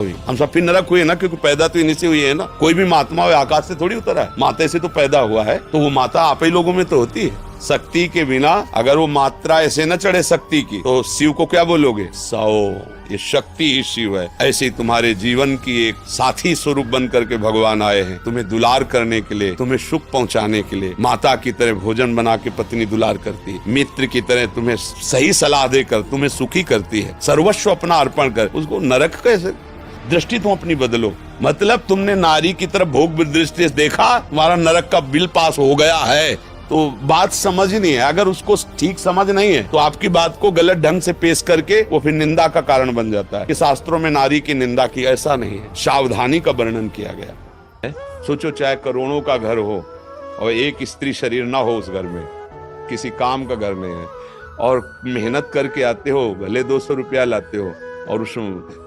हम सब फिर नरक हुए ना, क्योंकि पैदा तो इन्हीं से हुई है ना। कोई भी महात्मा आकाश से थोड़ी उतरा है, माता से तो पैदा हुआ है। तो वो माता आप ही लोगों में तो होती है। शक्ति के बिना अगर वो मात्रा ऐसे न चढ़े शक्ति की, तो शिव को क्या बोलोगे? ये शक्ति ही शिव है। ऐसे ही तुम्हारे जीवन की एक साथी स्वरूप बन करके भगवान आए हैं, तुम्हें दुलार करने के लिए, तुम्हें सुख पहुंचाने के लिए। माता की तरह भोजन बना के पत्नी दुलार करती है, मित्र की तरह तुम्हें सही सलाह देकर तुम्हें सुखी करती है। सर्वस्व अपना अर्पण कर, उसको नरक कैसे? दृष्टि तुम अपनी बदलो। मतलब तुमने नारी की तरफ भोग दृष्टि से देखा, तुम्हारा नरक का बिल पास हो गया है, तो बात समझ नहीं है। अगर उसको ठीक समझ नहीं है तो आपकी बात को गलत ढंग से पेश करके वो फिर निंदा का कारण बन जाता है कि शास्त्रों में नारी की निंदा की। ऐसा नहीं है, सावधानी का वर्णन किया गया है। सोचो, चाहे करोड़ों का घर हो और एक स्त्री शरीर ना हो उस घर में, किसी काम का घर नहीं है, और मेहनत करके आते हो, भले 200 रुपया लाते हो, और उस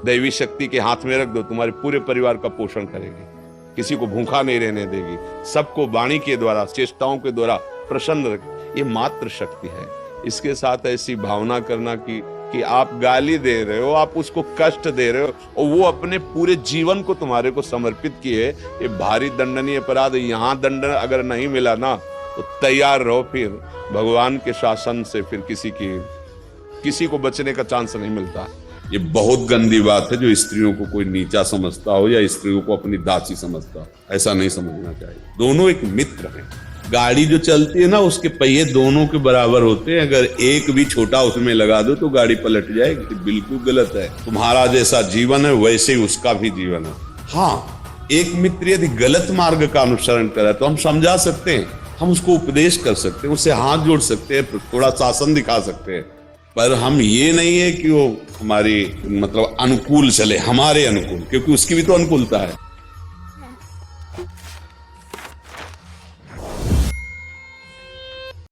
दैवी शक्ति के हाथ में रख दो, तुम्हारे पूरे परिवार का पोषण करेगी, किसी को भूखा नहीं रहने देगी, सबको वाणी के द्वारा, चेष्टाओं के द्वारा प्रसन्न रख। ये मात्र शक्ति है। इसके साथ ऐसी भावना करना कि आप गाली दे रहे हो, आप उसको कष्ट दे रहे हो, और वो अपने पूरे जीवन को तुम्हारे को समर्पित किए, ये भारी दंडनीय अपराध। यहाँ दंड अगर नहीं मिला ना, तो तैयार रहो, फिर भगवान के शासन से फिर किसी को बचने का चांस नहीं मिलता। ये बहुत गंदी बात है जो स्त्रियों को कोई नीचा समझता हो या स्त्रियों को अपनी दासी समझता हो। ऐसा नहीं समझना चाहिए। दोनों एक मित्र हैं। गाड़ी जो चलती है ना, उसके पहिए दोनों के बराबर होते हैं। अगर एक भी छोटा उसमें लगा दो तो गाड़ी पलट जाएगी। बिल्कुल गलत है। तुम्हारा जैसा जीवन है वैसे ही उसका भी जीवन है। हाँ, एक मित्र यदि गलत मार्ग का अनुसरण करे तो हम समझा सकते हैं, हम उसको उपदेश कर सकते हैं, उससे हाथ जोड़ सकते हैं, थोड़ा शासन दिखा सकते हैं, पर हम ये नहीं है कि वो हमारी मतलब अनुकूल चले, हमारे अनुकूल, क्योंकि उसकी भी तो अनुकूलता है।